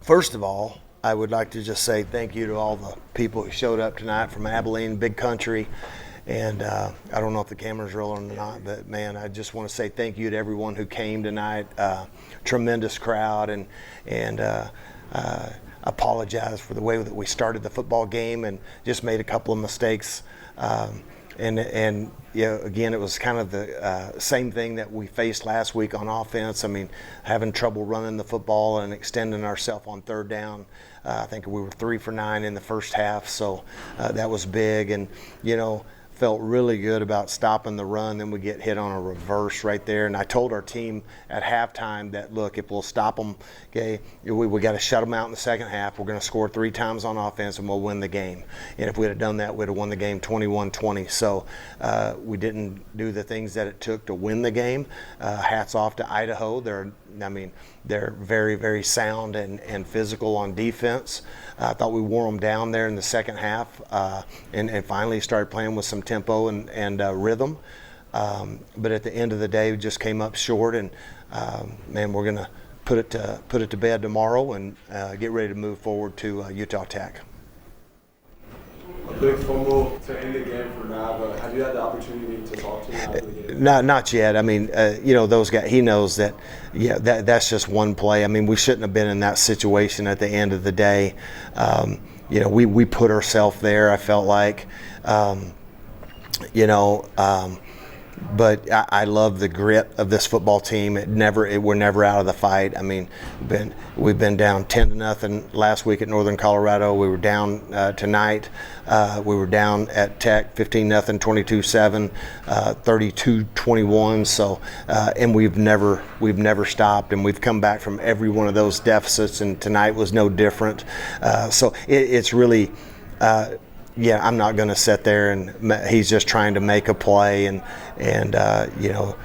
First of all, I would like to just say thank you to all the people who showed up tonight from Abilene, big country. And I don't know if the camera's rolling or not, but man, I just want to say thank you to everyone who came tonight. Tremendous crowd, and apologize for the way that we started the football game and just made a couple of mistakes. And you know, again, it was kind of the same thing that we faced last week on offense. I mean, having trouble running the football and extending ourselves on third down. I think we were 3 for 9 in the first half, so that was big. And you know, felt really good about stopping the run. Then we get hit on a reverse right there. And I told our team at halftime that, look, if we'll stop them, okay, we got to shut them out in the second half. We're going to score 3 times on offense and we'll win the game. And if we'd have done that, we'd have won the game 21-20. So we didn't do the things that it took to win the game. Hats off to Idaho. They're very, very sound and physical on defense. I thought we wore them down there in the second half and finally started playing with some tempo and rhythm. But at the end of the day, we just came up short. And man, we're going to put it to bed tomorrow and get ready to move forward to Utah Tech. A big fumble to end the game for Nava. Have you had the opportunity to talk to him after the game? Not yet. I mean, you know, those guys, he knows that, yeah, that's just one play. I mean, we shouldn't have been in that situation at the end of the day. You know, we put ourselves there, I felt like. But I love the grit of this football team. We're never out of the fight. I mean, we've been down 10-0 last week at Northern Colorado. We were down tonight. We were down at Tech 15-0, 22-7, 32-21. So, and we've never stopped, and we've come back from every one of those deficits. And tonight was no different. So it's really. Yeah, I'm not going to sit there and he's just trying to make a play, and you know,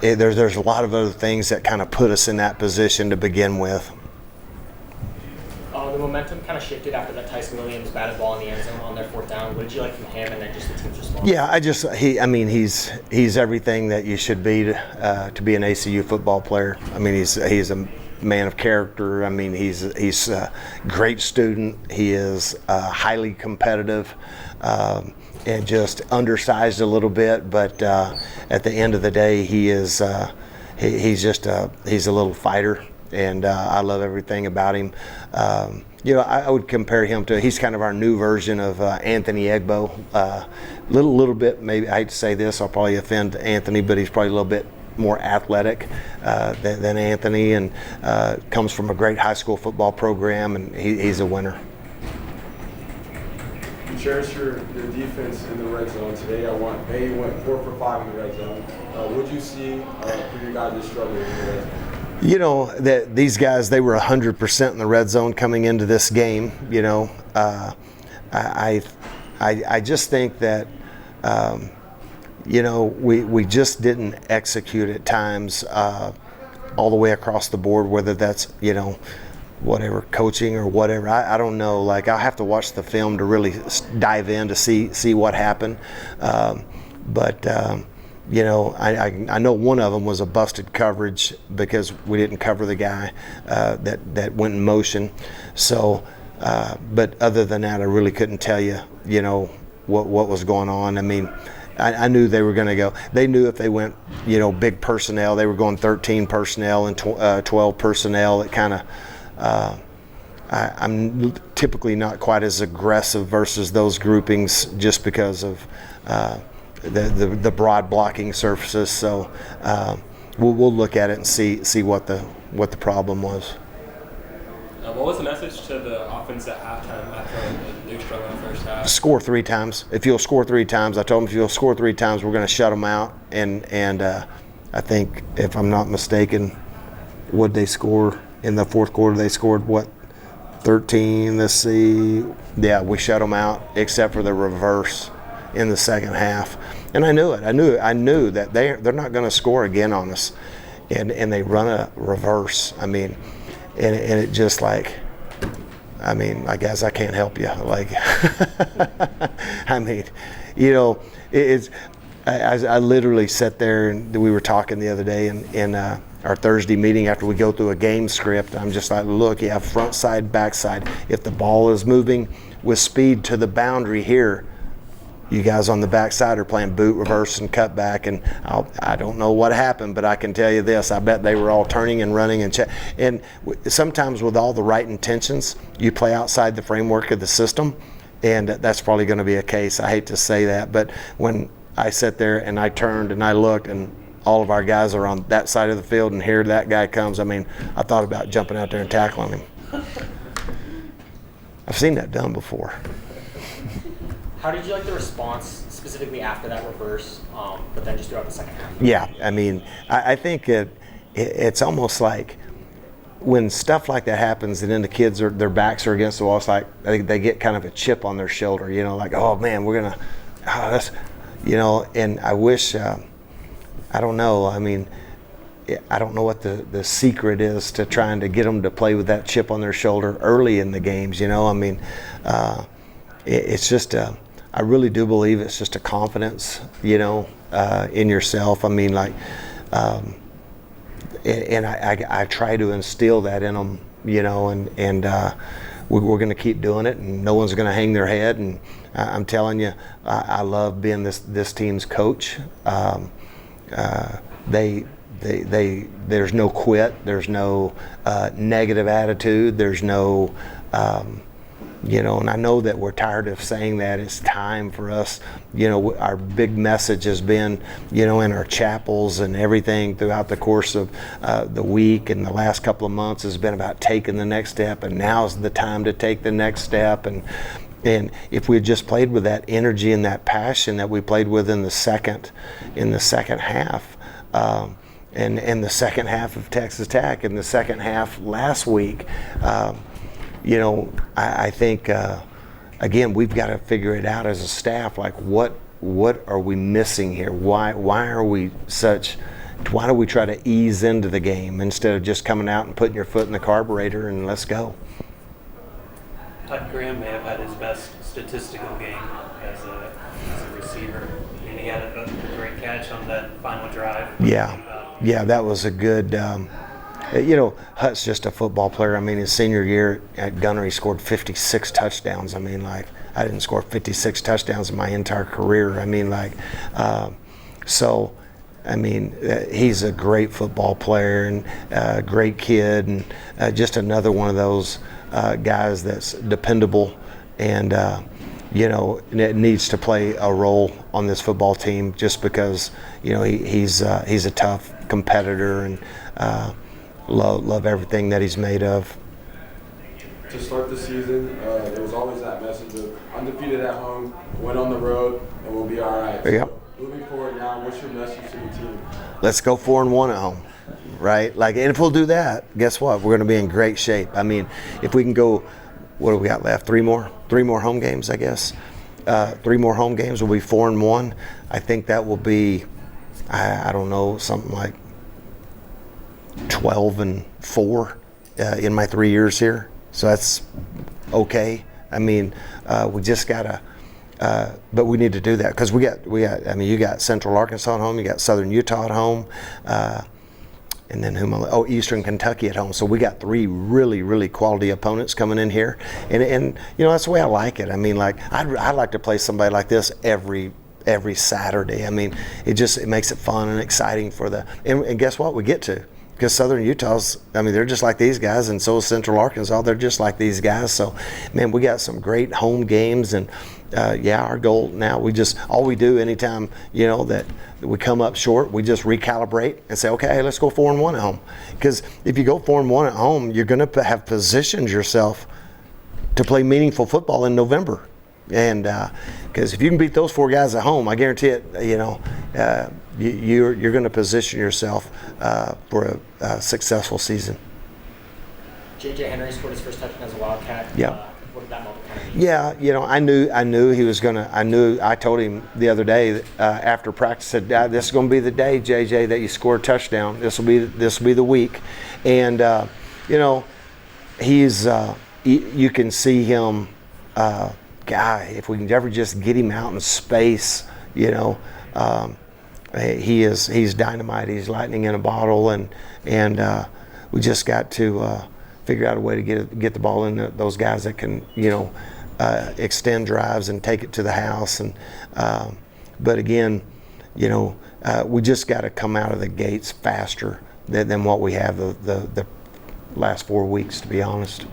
there's a lot of other things that kind of put us in that position to begin with. The momentum kind of shifted after that Tyson Williams batted ball in the end zone on their fourth down. What did you like from him, and then just the team's response? Yeah, he's everything that you should be to be an ACU football player. I mean, he's a man of character. I mean, he's a great student. He is highly competitive and just undersized a little bit, but at the end of the day, he's a little fighter, and I love everything about him. You know, I would compare him to, he's kind of our new version of Anthony Egbo. Little bit, maybe, I hate to say this, I'll probably offend Anthony, but he's probably a little bit more athletic than Anthony, and comes from a great high school football program, and he's a winner. You cherish your defense in the red zone today. They went 4 for 5 in the red zone. What did you see for your guys to struggle in the red zone? You know, that these guys, they were 100% in the red zone coming into this game. You know, I just think that you know, we just didn't execute at times all the way across the board, whether that's, you know, whatever, coaching or whatever. I don't know. Like, I'll have to watch the film to really dive in to see what happened. You know, I know one of them was a busted coverage because we didn't cover the guy that went in motion. So, but other than that, I really couldn't tell you, you know, what was going on. I mean, I knew they were going to go. They knew if they went, you know, big personnel, they were going 13 personnel and 12 personnel. It kind of, I'm typically not quite as aggressive versus those groupings just because of the broad blocking surfaces. So we'll look at it and see what the problem was. What was the message to the offense at halftime after they struggled in the first half? Score 3 times. If you'll score 3 times, I told them if you'll score 3 times, we're going to shut them out. And I think, if I'm not mistaken, what they score in the fourth quarter? They scored 13. Let's see. Yeah, we shut them out except for the reverse in the second half. And I knew it. I knew that they're not going to score again on us. And they run a reverse. I mean. And it just like, I mean, I guess I can't help you. Like, I mean, you know, I literally sat there, and we were talking the other day, and our Thursday meeting after we go through a game script. I'm just like, look, you have front side, back side. If the ball is moving with speed to the boundary here, you guys on the backside are playing boot, reverse, and cut back, and I don't know what happened, but I can tell you this: I bet they were all turning and running and sometimes with all the right intentions, you play outside the framework of the system, and that's probably going to be a case. I hate to say that, but when I sat there and I turned and I looked, and all of our guys are on that side of the field, and here that guy comes. I mean, I thought about jumping out there and tackling him. I've seen that done before. How did you like the response specifically after that reverse, but then just throughout the second half? Yeah, I mean, I think it's almost like when stuff like that happens, and then the kids their backs are against the wall. It's like I think they get kind of a chip on their shoulder, like, oh man, we're gonna, that's, And I wish, I don't know. I mean, I don't know what the secret is to trying to get them to play with that chip on their shoulder early in the games. I mean, it's just I really do believe it's just a confidence, in yourself. I mean, like, and I try to instill that in them, and we're going to keep doing it, and no one's going to hang their head. And I'm telling you, I love being this team's coach. There's no quit. There's no negative attitude. There's no. And I know that we're tired of saying that. It's time for us, our big message has been, in our chapels and everything throughout the course of the week and the last couple of months has been about taking the next step, and now's the time to take the next step. And if we had just played with that energy and that passion that we played with in the second half, and the second half of Texas Tech, and the second half last week, I think, again, we've got to figure it out as a staff. Like, what are we missing here? Why do we try to ease into the game instead of just coming out and putting your foot in the carburetor and let's go? Todd Graham may have had his best statistical game as a receiver. And he had a great catch on that final drive. Yeah, that was a good. Hutt's just a football player. I mean, his senior year at Gunner, he scored 56 touchdowns. I mean, like, I didn't score 56 touchdowns in my entire career. I mean, like, he's a great football player and a great kid, and just another one of those guys that's dependable and, it needs to play a role on this football team just because, he's a tough competitor and love everything that he's made of. To start the season, there was always that message of undefeated at home, win on the road, and we'll be all right. Yep. So, moving forward now, what's your message to the team? Let's go 4-1 at home, right? Like, and if we'll do that, guess what? We're going to be in great shape. I mean, if we can go, what do we got left? Three more home games, I guess. 3 more home games will be 4-1. I think that will be, I don't know, something like 12-4 in my 3 years here, so that's okay. I mean, we just gotta, but we need to do that because we got. I mean, you got Central Arkansas at home, you got Southern Utah at home, and then Eastern Kentucky at home. So we got 3 really, really quality opponents coming in here, and that's the way I like it. I mean, like I'd like to play somebody like this every Saturday. I mean, it makes it fun and exciting for and guess what? We get to. Because Southern Utah's, I mean, they're just like these guys, and so is Central Arkansas. They're just like these guys. So, man, we got some great home games, and our goal now, all we do anytime, that we come up short, we just recalibrate and say, okay, let's go 4-1 at home. Because if you go 4-1 at home, you're going to have positioned yourself to play meaningful football in November. And because if you can beat those 4 guys at home, I guarantee it, you're going to position yourself for a successful season. J.J. Henry scored his first touchdown as a Wildcat. Yeah. What did that moment kind of mean? Yeah, I knew he was gonna. I told him the other day after practice, said, "This is going to be the day, JJ, that you score a touchdown. This will be the week." And he's you can see him. Guy, if we can ever just get him out in space, he's dynamite. He's lightning in a bottle, and we just got to figure out a way to get the ball in those guys that can, extend drives and take it to the house. And but again, we just got to come out of the gates faster than what we have the last 4 weeks, to be honest.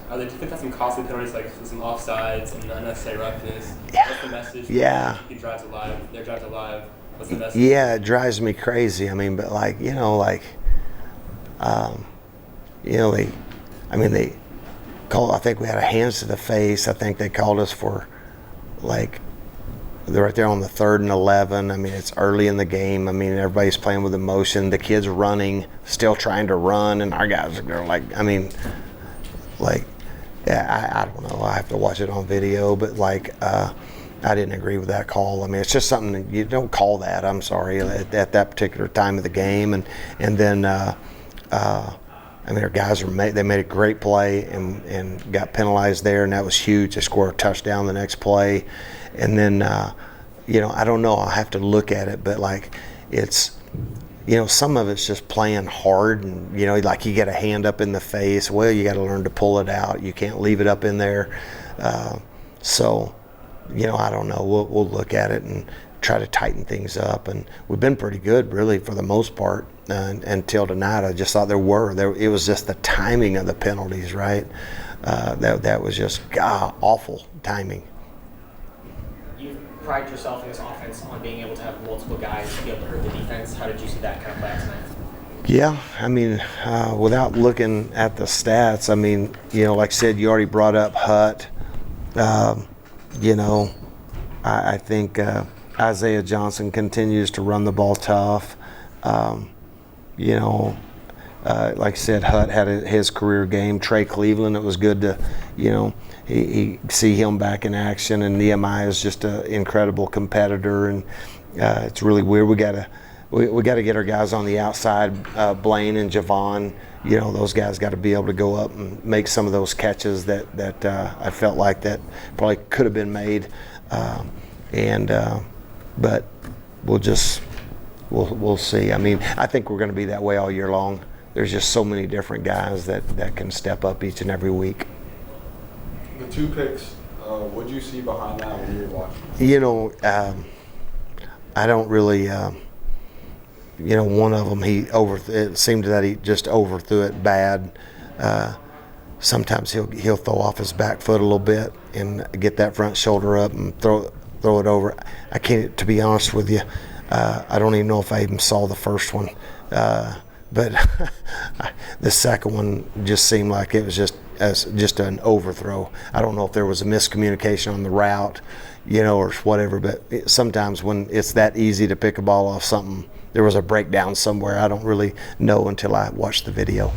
Do you think that's some costly penalties, like some offsides and unnecessary roughness? Yeah. What's the message? Yeah. He drives alive. Their drives alive. What's the message? Yeah, it drives me crazy. I mean, but they called. I think we had a hands to the face. I think they called us for, they're right there on the 3rd and 11. I mean, it's early in the game. I mean, everybody's playing with emotion. The kids running, still trying to run, and our guys are I don't know. I have to watch it on video, but I didn't agree with that call. I mean, it's just something that you don't call that. I'm sorry, at that particular time of the game, and then our guys they made a great play and got penalized there, and that was huge. They scored a touchdown the next play, and then I don't know. I'll have to look at it, but it's. Some of it's just playing hard, and you get a hand up in the face. Well, you got to learn to pull it out. You can't leave it up in there. So, I don't know. We'll look at it and try to tighten things up. And we've been pretty good, really, for the most part, until tonight. I just thought it was just the timing of the penalties, right? That was just awful timing. You pride yourself in this offense on being able to have multiple guys to be able to hurt the defense. How did you see that kind of play out tonight? Yeah, I mean, without looking at the stats, I mean, like I said, you already brought up Hutt. I think Isaiah Johnson continues to run the ball tough. Like I said, Hutt had his career game. Trey Cleveland, it was good to, he see him back in action, and Nehemiah is just an incredible competitor, and it's really weird. We got to get our guys on the outside. Blaine and Javon, those guys got to be able to go up and make some of those catches that I felt like that probably could have been made, but we'll see. I mean, I think we're going to be that way all year long. There's just so many different guys that can step up each and every week. The 2 picks, what do you see behind that when you were watching? I don't really, one of them, it seemed that he just overthrew it bad. Sometimes he'll throw off his back foot a little bit and get that front shoulder up and throw it over. I can't, to be honest with you, I don't even know if I even saw the first one. But the second one just seemed like it was just an overthrow. I don't know if there was a miscommunication on the route, or whatever. But sometimes when it's that easy to pick a ball off something, there was a breakdown somewhere. I don't really know until I watch the video.